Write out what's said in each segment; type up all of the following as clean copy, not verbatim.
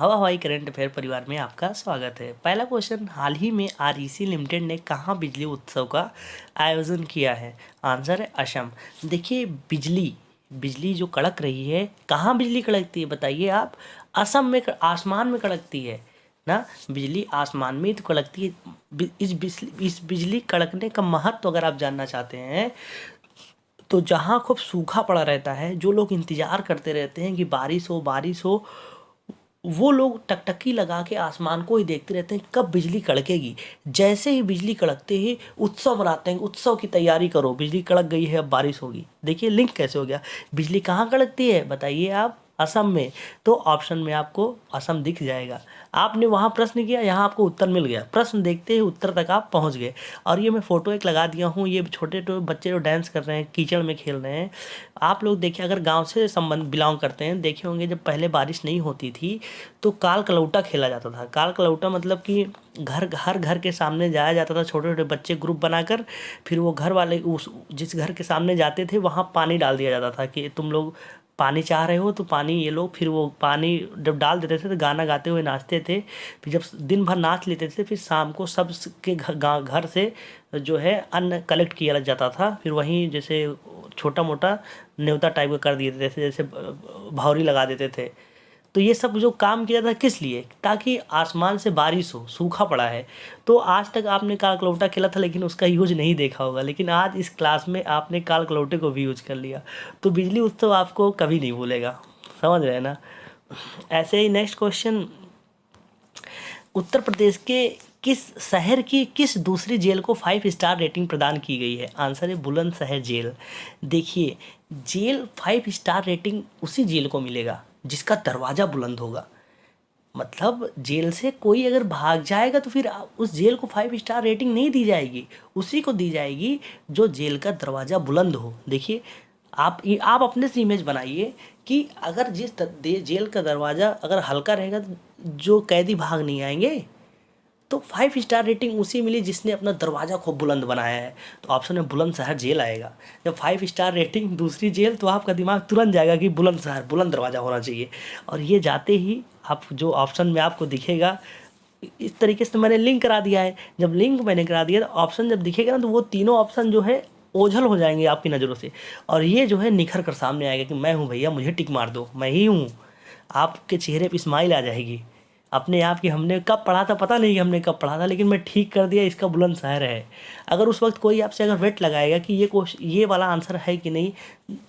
हवा हवाई current affair परिवार में आपका स्वागत है। पहला क्वेश्चन, हाल ही में आरईसी लिमिटेड ने कहाँ बिजली उत्सव का आयोजन किया है? आंसर है असम। देखिए, बिजली बिजली जो कड़क रही है, कहाँ बिजली कड़कती है बताइए आप? असम में, आसमान में कड़कती है ना। बिजली आसमान में ही तो कड़कती है। इस बिजली कड़कने का महत्व अगर आप जानना चाहते हैं तो जहाँ खूब सूखा पड़ा रहता है, जो लोग इंतज़ार करते रहते हैं कि बारिश हो बारिश हो, वो लोग टकटकी लगा के आसमान को ही देखते रहते हैं कब बिजली कड़केगी। जैसे ही बिजली कड़कते ही उत्सव मनाते हैं, उत्सव की तैयारी करो, बिजली कड़क गई है अब बारिश होगी। देखिए लिंक कैसे हो गया। बिजली कहाँ कड़कती है बताइए आप? असम में। तो ऑप्शन में आपको असम दिख जाएगा। आपने वहाँ प्रश्न किया, यहाँ आपको उत्तर मिल गया। प्रश्न देखते ही उत्तर तक आप पहुँच गए। और ये मैं फ़ोटो एक लगा दिया हूँ, ये छोटे छोटे बच्चे जो डांस कर रहे हैं, कीचड़ में खेल रहे हैं। आप लोग देखिए, अगर गांव से संबंध बिलोंग करते हैं, देखे होंगे जब पहले बारिश नहीं होती थी तो काल कलौटा खेला जाता था। काल कलौटा मतलब कि हर घर के सामने जाया जाता था, छोटे छोटे बच्चे ग्रुप बनाकर। फिर वो घर वाले उस जिस घर के सामने जाते थे वहाँ पानी डाल दिया जाता था कि तुम लोग पानी चाह रहे हो तो पानी ये लोग। फिर वो पानी जब डाल देते थे तो गाना गाते हुए नाचते थे। फिर जब दिन भर नाच लेते थे, फिर शाम को सब के घर से जो है अन्न कलेक्ट किया जाता था। फिर वहीं जैसे छोटा मोटा न्योता टाइप का कर दिए थे, जैसे भौरी लगा देते थे। तो ये सब जो काम किया था किस लिए? ताकि आसमान से बारिश हो, सूखा पड़ा है। तो आज तक आपने काल कलौटा खेला था लेकिन उसका यूज नहीं देखा होगा, लेकिन आज इस क्लास में आपने काल कलौटे को भी यूज कर लिया। तो बिजली उत्सव आपको कभी नहीं भूलेगा, समझ रहे हैं ना। ऐसे ही नेक्स्ट क्वेश्चन, उत्तर प्रदेश के किस शहर की किस दूसरी जेल को 5 स्टार रेटिंग प्रदान की गई है? आंसर है बुलंदशहर जेल। देखिए, जेल 5 स्टार रेटिंग उसी जेल को मिलेगा जिसका दरवाज़ा बुलंद होगा। मतलब जेल से कोई अगर भाग जाएगा तो फिर उस जेल को 5 स्टार रेटिंग नहीं दी जाएगी, उसी को दी जाएगी जो जेल का दरवाज़ा बुलंद हो। देखिए, आप अपने से इमेज बनाइए कि अगर जेल का दरवाज़ा अगर हल्का रहेगा तो जो कैदी भाग नहीं आएंगे। तो 5 स्टार रेटिंग उसी मिली जिसने अपना दरवाज़ा खूब बुलंद बनाया है। तो ऑप्शन में बुलंदशहर जेल आएगा। जब 5 स्टार रेटिंग दूसरी जेल, तो आपका दिमाग तुरंत जाएगा कि बुलंदशहर, बुलंद दरवाज़ा होना चाहिए। और ये जाते ही आप जो ऑप्शन में आपको दिखेगा, इस तरीके से मैंने लिंक करा दिया है। जब लिंक मैंने करा दिया तो ऑप्शन जब दिखेगा ना, तो वो तीनों ऑप्शन जो है ओझल हो जाएंगे आपकी नज़रों से। और ये जो है निखर कर सामने आएगा कि मैं हूँ भैया, मुझे टिक मार दो, मैं ही हूँ। आपके चेहरे पर स्माइल आ जाएगी अपने आप की। हमने कब पढ़ा था पता नहीं, कि हमने कब पढ़ा था, लेकिन मैं ठीक कर दिया, इसका बुलंदशहर है। अगर उस वक्त कोई आपसे अगर वेट लगाएगा कि ये वाला आंसर है कि नहीं,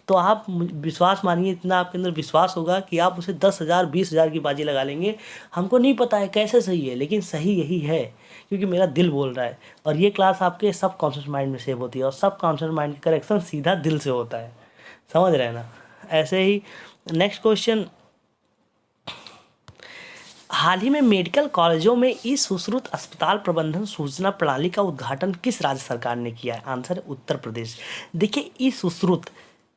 तो आप विश्वास मानिए, इतना आपके अंदर विश्वास होगा कि आप उसे 10,000 20,000 की बाजी लगा लेंगे। हमको नहीं पता है कैसे सही है, लेकिन सही यही है क्योंकि मेरा दिल बोल रहा है। और ये क्लास आपके सब कॉन्शियस माइंड में सेव होती है, और सब कॉन्शियस माइंड का करेक्शन सीधा दिल से होता है, समझ रहे हैं ना। ऐसे ही नेक्स्ट क्वेश्चन, हाल ही में मेडिकल कॉलेजों में ई सुश्रुत अस्पताल प्रबंधन सूचना प्रणाली का उद्घाटन किस राज्य सरकार ने किया है? आंसर है उत्तर प्रदेश। देखिए, ई सुश्रुत,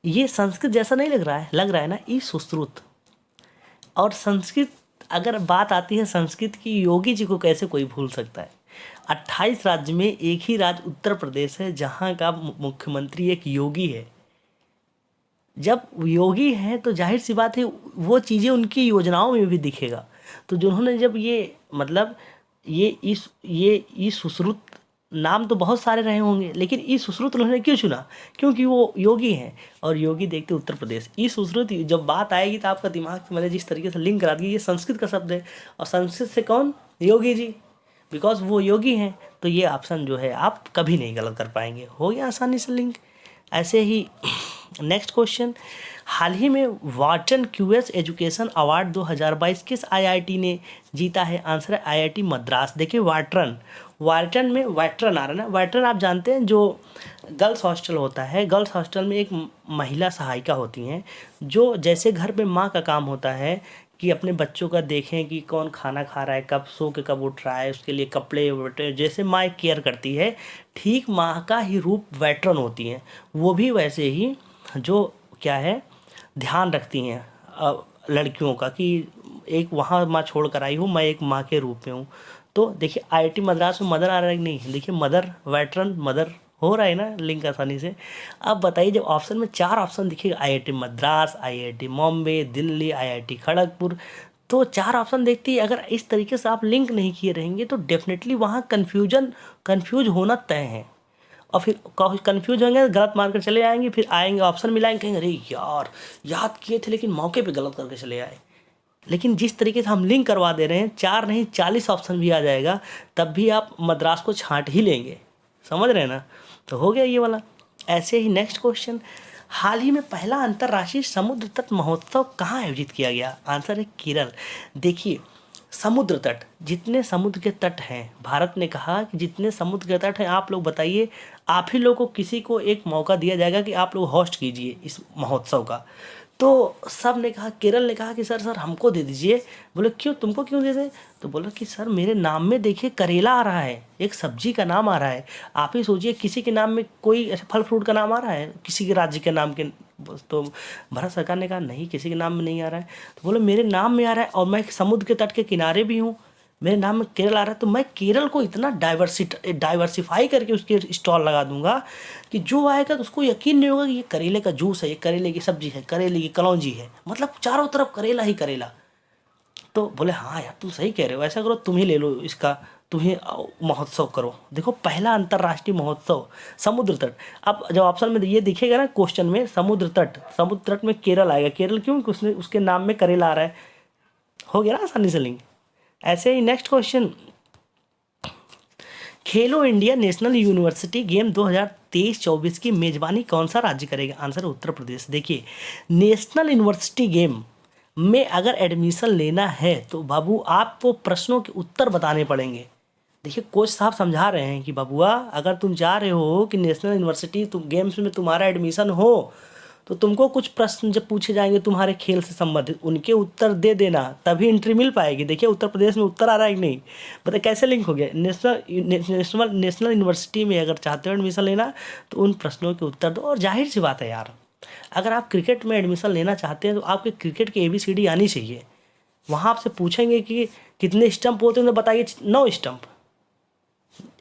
ये संस्कृत जैसा नहीं लग रहा है ना, ई सुश्रुत। और संस्कृत, अगर बात आती है संस्कृत की, योगी जी को कैसे कोई भूल सकता है। 28 राज्य में एक ही राज्य उत्तर प्रदेश है जहाँ का मुख्यमंत्री एक योगी है। जब योगी हैं तो जाहिर सी बात है वो चीज़ें उनकी योजनाओं में भी दिखेगा। तो जिन्होंने जब ये मतलब ये ई सुश्रुत, नाम तो बहुत सारे रहे होंगे लेकिन ई सुश्रुत उन्होंने क्यों चुना? क्योंकि वो योगी हैं, और योगी देखते उत्तर प्रदेश। ई सुश्रुत जब बात आएगी तो आपका दिमाग से मैंने जिस तरीके से लिंक करा दिया, ये संस्कृत का शब्द है, और संस्कृत से कौन? योगी जी, बिकॉज वो योगी हैं। तो ये ऑप्शन जो है आप कभी नहीं गलत कर पाएंगे, हो गया आसानी से लिंक। ऐसे ही नेक्स्ट क्वेश्चन, हाल ही में वाटन क्यूएस एजुकेशन अवार्ड 2022 किस आईआईटी ने जीता है? आंसर है आईआईटी मद्रास। देखिए, वाटन में वाटरन आ रहा है ना। वाटरन आप जानते हैं, जो गर्ल्स हॉस्टल होता है, गर्ल्स हॉस्टल में एक महिला सहायिका होती हैं, जो जैसे घर पे माँ का काम होता है कि अपने बच्चों का देखें कि कौन खाना खा रहा है, कब सो के कब उठ रहा है, उसके लिए कपड़े वपड़े, जैसे माँ एक केयर करती है, ठीक माँ का ही रूप वेटरन होती हैं। वो भी वैसे ही जो क्या है ध्यान रखती हैं लड़कियों का, कि एक वहाँ माँ छोड़ कर आई हूँ, मैं एक माँ के रूप में हूँ। तो देखिए, आईआईटी मद्रास में मदर आ रहा है कि नहीं? देखिए, मदर, वेटरन, मदर हो रहा है ना लिंक आसानी से। अब बताइए, जब ऑप्शन में 4 ऑप्शन दिखेगा, IIT Madras, IIT Bombay, Delhi, IIT Kharagpur, तो 4 ऑप्शन देखते ही अगर इस तरीके से आप लिंक नहीं किए रहेंगे तो डेफिनेटली वहाँ कन्फ्यूज होना तय है। और फिर कन्फ्यूज होंगे, गलत मार कर चले आएंगे, फिर आएंगे ऑप्शन मिलाएंगे, कहेंगे अरे यार याद किए थे लेकिन मौके पे गलत करके चले आए। लेकिन जिस तरीके से हम लिंक करवा दे रहे हैं, 4 नहीं 40 ऑप्शन भी आ जाएगा, तब भी आप मद्रास को छांट ही लेंगे। समझ रहे हैं ना? तो हो गया ये वाला। ऐसे ही नेक्स्ट क्वेश्चन, हाल ही में पहला अंतर्राष्ट्रीय समुद्र तट महोत्सव कहाँ आयोजित किया गया? आंसर है केरल। देखिए, समुद्र तट, जितने समुद्र के तट हैं, भारत ने कहा कि जितने समुद्र के तट हैं आप लोग बताइए, आप ही लोग को किसी को एक मौका दिया जाएगा कि आप लोग होस्ट कीजिए इस महोत्सव का। तो सब ने कहा, केरल ने कहा कि सर हमको दे दीजिए। बोले क्यों, तुमको क्यों दे दें? तो बोला कि सर मेरे नाम में देखिए करेला आ रहा है, एक सब्जी का नाम आ रहा है। आप ही सोचिए किसी के नाम में कोई ऐसे फल फ्रूट का नाम आ रहा है किसी के राज्य के नाम के? तो भारत सरकार ने कहा नहीं, किसी के नाम में नहीं आ रहा है। तो बोले मेरे नाम में आ रहा है और मैं समुद्र के तट के किनारे भी हूँ, मेरे नाम में केरल आ रहा है, तो मैं केरल को इतना डाइवर्सिफाई करके उसके स्टॉल लगा दूंगा कि जो आएगा तो उसको यकीन नहीं होगा कि ये करेले का जूस है, ये करेले की सब्जी है, करेले की कलौंजी है, मतलब चारों तरफ करेला ही करेला। तो बोले हाँ यार तुम सही कह रहे हो, ऐसा करो तुम ही ले लो इसका, तुम ही महोत्सव करो। देखो पहला अंतर्राष्ट्रीय महोत्सव समुद्र तट। अब जब ऑप्शन में ये दिखेगा ना क्वेश्चन में समुद्र तट में केरल आएगा। केरल क्यों? उसने उसके नाम में करेला आ रहा है। हो गया ना आसानी से लिंक। ऐसे ही नेक्स्ट क्वेश्चन, खेलो इंडिया नेशनल यूनिवर्सिटी गेम 2023-24 की मेजबानी कौन सा राज्य करेगा? आंसर उत्तर प्रदेश। देखिए, नेशनल यूनिवर्सिटी गेम में अगर एडमिशन लेना है तो बाबू आपको प्रश्नों के उत्तर बताने पड़ेंगे। देखिए कोच साहब समझा रहे हैं कि बाबूआ, अगर तुम चाह रहे हो कि नेशनल यूनिवर्सिटी तुम गेम्स में तुम्हारा एडमिशन हो तो तुमको कुछ प्रश्न जब पूछे जाएंगे तुम्हारे खेल से संबंधित, उनके उत्तर दे देना, तभी एंट्री मिल पाएगी। देखिए उत्तर प्रदेश में उत्तर आ रहा है कि नहीं, पता कैसे लिंक हो गया। नेशनल यूनिवर्सिटी में अगर चाहते हो एडमिशन लेना तो उन प्रश्नों के उत्तर दो। और जाहिर सी बात है यार, अगर आप क्रिकेट में एडमिशन लेना चाहते हैं तो आपके क्रिकेट की ABCD आनी चाहिए। वहाँ आपसे पूछेंगे कि कितने स्टंप होते हैं, तो बताइए 9 स्टंप।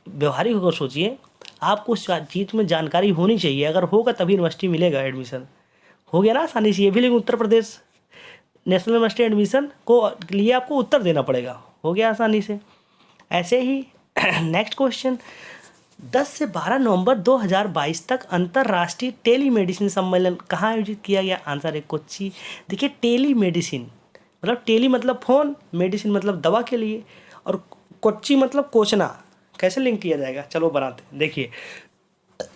व्यवहारिक होकर सोचिए, आपको उस चीज़ में जानकारी होनी चाहिए, अगर होगा तभी यूनिवर्सिटी मिलेगा एडमिशन। हो गया ना आसानी से ये भी। लेकिन Uttar Pradesh national university admission को लिए आपको उत्तर देना पड़ेगा। हो गया आसानी से। ऐसे ही नेक्स्ट क्वेश्चन, 10 से 12 नवंबर 2022 तक अंतर्राष्ट्रीय टेलीमेडिसिन सम्मेलन कहाँ आयोजित किया गया? आंसर है कोच्चि। देखिए टेलीमेडिसिन मतलब टेली मतलब फ़ोन, मेडिसिन मतलब दवा के लिए, और कोच्चि मतलब कोचना। कैसे लिंक किया जाएगा, चलो बनाते हैं। देखिए,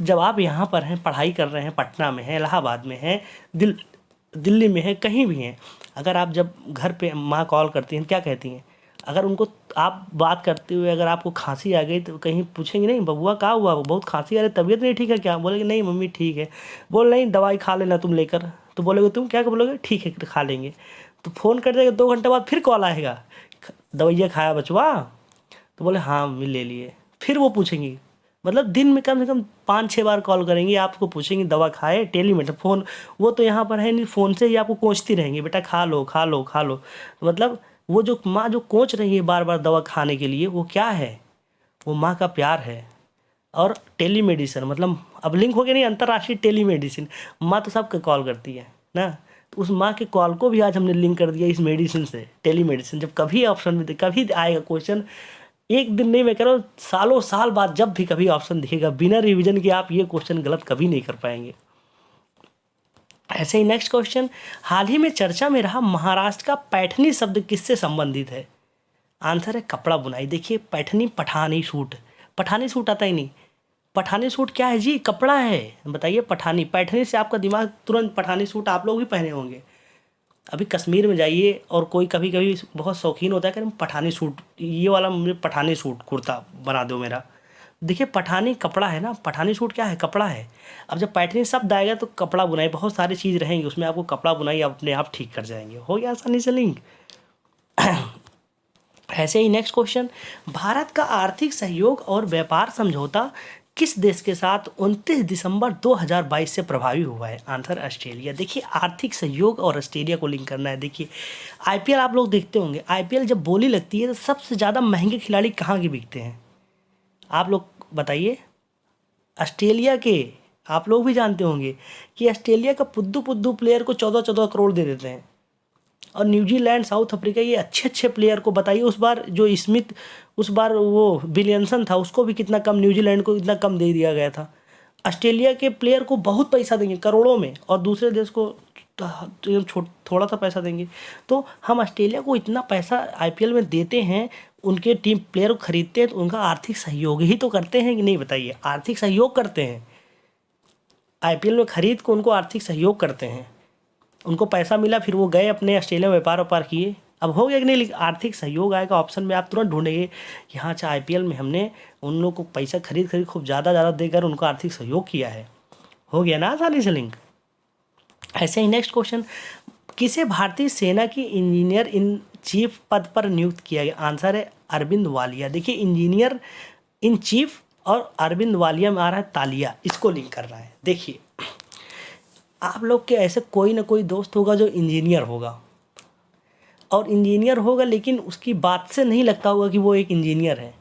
जब आप यहाँ पर हैं, पढ़ाई कर रहे हैं, पटना में हैं, इलाहाबाद में हैं, दिल्ली में हैं, कहीं भी हैं, अगर आप जब घर पे माँ कॉल करती हैं क्या कहती हैं? अगर उनको आप बात करते हुए अगर आपको खांसी आ गई तो कहीं पूछेंगे नहीं बबुआ क्या हुआ, बहुत खांसी आ रही, तबीयत नहीं ठीक है क्या? बोलेंगे नहीं मम्मी ठीक है। बोल नहीं दवाई खा लेना तुम लेकर। तो बोलोगे तुम क्या बोलोगे? ठीक है खा लेंगे। तो फ़ोन कर देगा, 2 घंटे बाद फिर कॉल आएगा, दवाइयाँ खाया बचवा? तो बोले हाँ मम्मी ले लिए। फिर वो पूछेंगी, मतलब दिन में कम से कम 5-6 बार कॉल करेंगी, आपको पूछेंगी दवा खाए, टेलीमेट फ़ोन। वो तो यहाँ पर है नहीं, फ़ोन से ही आपको कोंचती रहेंगी, बेटा खा लो खा लो खा लो। मतलब वो जो माँ जो कोंच रही है बार बार दवा खाने के लिए, वो क्या है? वो माँ का प्यार है। और टेलीमेडिसिन मतलब अब लिंक हो गया नहीं, अंतर्राष्ट्रीय टेलीमेडिसिन, माँ तो सबके कॉल करती है ना, तो उस माँ के कॉल को भी आज हमने लिंक कर दिया इस मेडिसिन से, टेलीमेडिसिन। जब कभी ऑप्शन में कभी आएगा क्वेश्चन, एक दिन नहीं मैं कह रहा हूँ सालों साल बाद जब भी कभी ऑप्शन दिखेगा, बिना रिवीजन के आप ये क्वेश्चन गलत कभी नहीं कर पाएंगे। ऐसे ही नेक्स्ट क्वेश्चन, हाल ही में चर्चा में रहा महाराष्ट्र का पैठनी शब्द किससे संबंधित है? आंसर है कपड़ा बुनाई। देखिए पैठनी पठानी सूट, पठानी सूट आता ही नहीं, पठानी सूट क्या है जी? कपड़ा है। बताइए पैठनी, पैठनी से आपका दिमाग तुरंत, पठानी सूट आप लोग भी पहने होंगे। अभी कश्मीर में जाइए और कोई कभी कभी बहुत शौकीन होता है कि पठानी सूट, ये वाला मुझे पठानी सूट कुर्ता बना दो मेरा। देखिए पठानी कपड़ा है ना, पठानी सूट क्या है? कपड़ा है। अब जब पैठनी शब्द आएगा तो कपड़ा बुनाई, बहुत सारी चीज़ रहेंगी उसमें, आपको कपड़ा बुनाई अपने आप ठीक कर जाएंगे। हो गया आसानी से लिंक। ऐसे ही नेक्स्ट क्वेश्चन, भारत का आर्थिक सहयोग और व्यापार समझौता किस देश के साथ 29 दिसंबर 2022 से प्रभावी हुआ है? Answer Australia. देखिए आर्थिक सहयोग और ऑस्ट्रेलिया को लिंक करना है। देखिए IPL आप लोग देखते होंगे, IPL जब बोली लगती है तो सबसे ज़्यादा महंगे खिलाड़ी कहाँ के बिकते हैं? आप लोग बताइए। ऑस्ट्रेलिया के। आप लोग भी जानते होंगे कि ऑस्ट्रेलिया का पुद्दू पुद्दू प्लेयर को 14-14 करोड़ दे देते हैं, और न्यूजीलैंड, साउथ अफ्रीका, ये अच्छे अच्छे प्लेयर को बताइए। उस बार जो स्मिथ, उस बार वो विलियमसन था, उसको भी कितना कम, न्यूजीलैंड को इतना कम दे दिया गया था। ऑस्ट्रेलिया के प्लेयर को बहुत पैसा देंगे, करोड़ों में, और दूसरे देश को थोड़ा सा पैसा देंगे। तो हम ऑस्ट्रेलिया को इतना पैसा आईपीएल में देते हैं, उनके टीम प्लेयर को खरीदते हैं, तो उनका आर्थिक सहयोग ही तो करते हैं कि नहीं, बताइए। आर्थिक सहयोग करते हैं, आईपीएल में खरीद को उनको आर्थिक सहयोग करते हैं। उनको पैसा मिला, फिर वो गए अपने ऑस्ट्रेलिया में व्यापार किए। अब हो गया कि नहीं, आर्थिक सहयोग आएगा ऑप्शन में, आप तुरंत ढूंढेंगे यहाँ अच्छा आईपीएल में हमने उन लोगों को पैसा खरीद खूब ज़्यादा देकर उनको आर्थिक सहयोग किया है। हो गया ना आसानी से लिंक। ऐसे ही नेक्स्ट क्वेश्चन, किसे भारतीय सेना की इंजीनियर इन चीफ पद पर नियुक्त किया गया? आंसर है अरविंद वालिया। देखिए, इंजीनियर इन चीफ और अरविंद वालिया में आ रहा है तालिया, इसको लिंक कर रहा है। देखिए, आप लोग के ऐसे कोई ना कोई दोस्त होगा जो इंजीनियर होगा, और इंजीनियर होगा लेकिन उसकी बात से नहीं लगता होगा कि वो एक इंजीनियर है।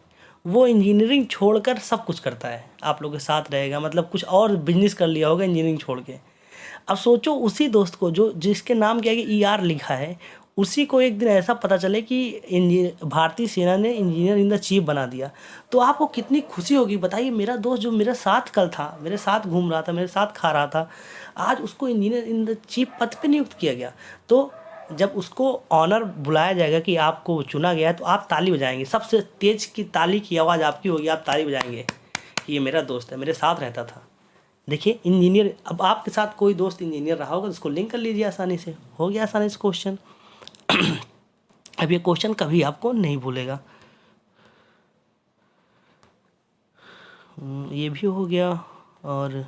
वो इंजीनियरिंग छोड़कर सब कुछ करता है, आप लोग के साथ रहेगा, मतलब कुछ और बिजनेस कर लिया होगा इंजीनियरिंग छोड़ के। अब सोचो उसी दोस्त को जो जिसके नाम के आगे ER लिखा है, उसी को एक दिन ऐसा पता चले कि भारतीय सेना ने इंजीनियर इन द चीफ बना दिया, तो आपको कितनी खुशी होगी बताइए। मेरा दोस्त जो मेरे साथ कल था, मेरे साथ घूम रहा था, मेरे साथ खा रहा था, आज उसको इंजीनियर इन द चीफ पद पे नियुक्त किया गया। तो जब उसको ऑनर बुलाया जाएगा कि आपको चुना गया है, तो आप ताली बजाएंगे, सबसे तेज की ताली की आवाज़ आपकी होगी, आप ताली बजाएंगे कि ये मेरा दोस्त है, मेरे साथ रहता था। देखिए, इंजीनियर, अब आपके साथ कोई दोस्त इंजीनियर रहा होगा तो उसको लिंक कर लीजिए आसानी से। हो गया आसानी से क्वेश्चन। अब ये क्वेश्चन कभी आपको नहीं भूलेगा। ये भी हो गया, और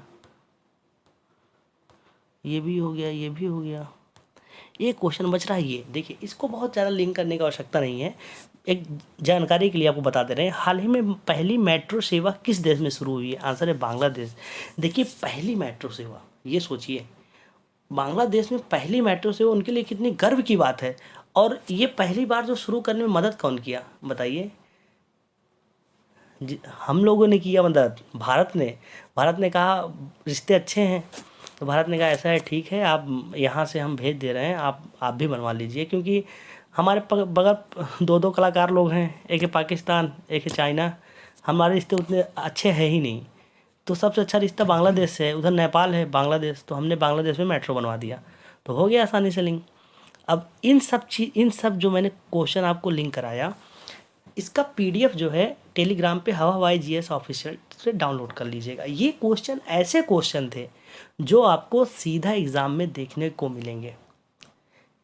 ये भी हो गया, ये भी हो गया। एक क्वेश्चन बच रहा है, ये देखिए, इसको बहुत ज़्यादा लिंक करने की आवश्यकता नहीं है, एक जानकारी के लिए आपको बता दे रहे हैं। हाल ही में पहली मेट्रो सेवा किस देश में शुरू हुई है? आंसर है बांग्लादेश। देखिए, पहली मेट्रो सेवा, ये सोचिए, बांग्लादेश में पहली मेट्रो सेवा, उनके लिए कितनी गर्व की बात है। और ये पहली बार जो शुरू करने में मदद कौन किया बताइए? हम लोगों ने किया मदद, भारत ने कहा रिश्ते अच्छे हैं, तो भारत ने कहा ऐसा है, ठीक है, आप यहाँ से हम भेज दे रहे हैं, आप भी बनवा लीजिए, क्योंकि हमारे बगल दो कलाकार लोग हैं, एक है पाकिस्तान, एक है चाइना, हमारे रिश्ते उतने अच्छे हैं ही नहीं, तो सबसे अच्छा रिश्ता बांग्लादेश से है, उधर नेपाल है, बांग्लादेश, तो हमने बांग्लादेश में मेट्रो बनवा दिया, तो हो गया आसानी से लिंक। अब इन सब जो मैंने क्वेश्चन आपको लिंक कराया, इसका PDF जो है टेलीग्राम पे हवाबाई GS ऑफिशियल से डाउनलोड कर लीजिएगा। ये क्वेश्चन ऐसे क्वेश्चन थे जो आपको सीधा एग्ज़ाम में देखने को मिलेंगे।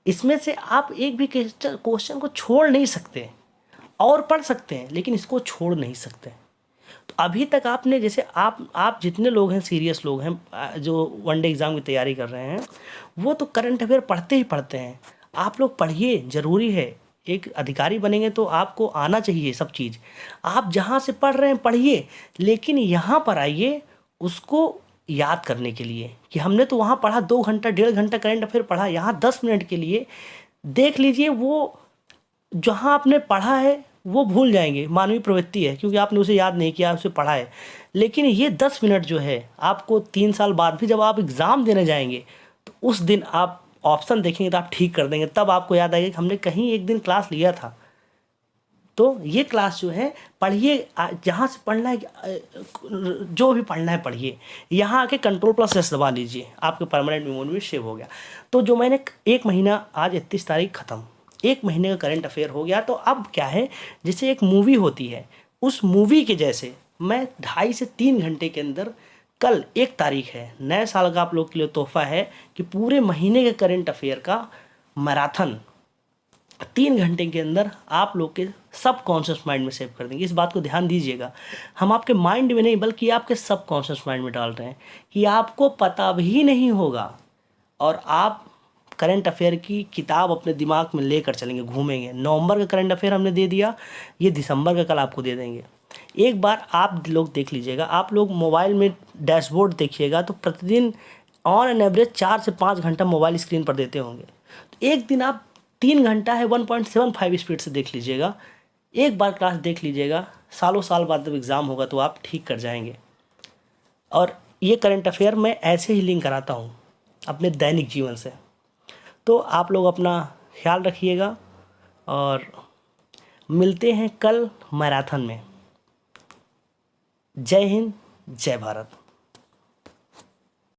इसमें से आप एक भी क्वेश्चन को छोड़ नहीं सकते, और पढ़ सकते हैं लेकिन इसको छोड़ नहीं सकते। तो अभी तक आपने, जैसे आप जितने लोग हैं, सीरियस लोग हैं, जो वनडे एग्ज़ाम की तैयारी कर रहे हैं, वो तो करंट अफेयर पढ़ते ही पढ़ते हैं। आप लोग पढ़िए, ज़रूरी है, एक अधिकारी बनेंगे तो आपको आना चाहिए सब चीज़। आप जहाँ से पढ़ रहे हैं पढ़िए, लेकिन यहाँ पर आइए उसको याद करने के लिए, कि हमने तो वहाँ पढ़ा 2 घंटा 1.5 घंटा करंट अफेयर पढ़ा, यहाँ 10 मिनट के लिए देख लीजिए। वो जहाँ आपने पढ़ा है वो भूल जाएंगे, मानवीय प्रवृत्ति है, क्योंकि आपने उसे याद नहीं किया, उसे पढ़ा है। लेकिन ये 10 मिनट जो है, आपको 3 साल बाद भी जब आप एग्ज़ाम देने जाएंगे, तो उस दिन आप ऑप्शन देखेंगे तो आप ठीक कर देंगे, तब आपको याद आएगा कि हमने कहीं एक दिन क्लास लिया था। तो ये क्लास जो है पढ़िए, जहाँ से पढ़ना है, जो भी पढ़ना है पढ़िए, यहाँ आके Ctrl+S दबा लीजिए, आपके परमानेंट मेमोरी में सेव हो गया। तो जो मैंने 1 महीना, आज 31 तारीख ख़त्म, 1 महीने का करंट अफेयर हो गया। तो अब क्या है, जैसे एक मूवी होती है, उस मूवी के जैसे मैं 2.5 से 3 घंटे के अंदर, कल 1 तारीख है, नए साल का आप लोग के लिए तोहफा है कि पूरे महीने के करंट अफेयर का मैराथन 3 घंटे के अंदर आप लोग के सब कॉन्शियस माइंड में सेव कर देंगे। इस बात को ध्यान दीजिएगा, हम आपके माइंड में नहीं बल्कि आपके सब कॉन्शियस माइंड में डाल रहे हैं, कि आपको पता भी नहीं होगा, और आप करंट अफेयर की किताब अपने दिमाग में लेकर चलेंगे, घूमेंगे। नवंबर का करंट अफेयर हमने दे दिया, ये दिसंबर का कल आपको दे देंगे। एक बार आप लोग देख लीजिएगा, आप लोग मोबाइल में डैशबोर्ड देखिएगा, तो प्रतिदिन ऑन एन एवरेज 4 से 5 घंटा मोबाइल स्क्रीन पर देते होंगे, तो एक दिन आप 3 घंटा है 1.75 स्पीड से देख लीजिएगा। एक बार क्लास देख लीजिएगा, सालों साल बाद जब एग्ज़ाम होगा तो आप ठीक कर जाएंगे। और ये करंट अफेयर मैं ऐसे ही लिंक कराता हूँ अपने दैनिक जीवन से। तो आप लोग अपना ख्याल रखिएगा और मिलते हैं कल मैराथन में। जय हिंद, जय भारत।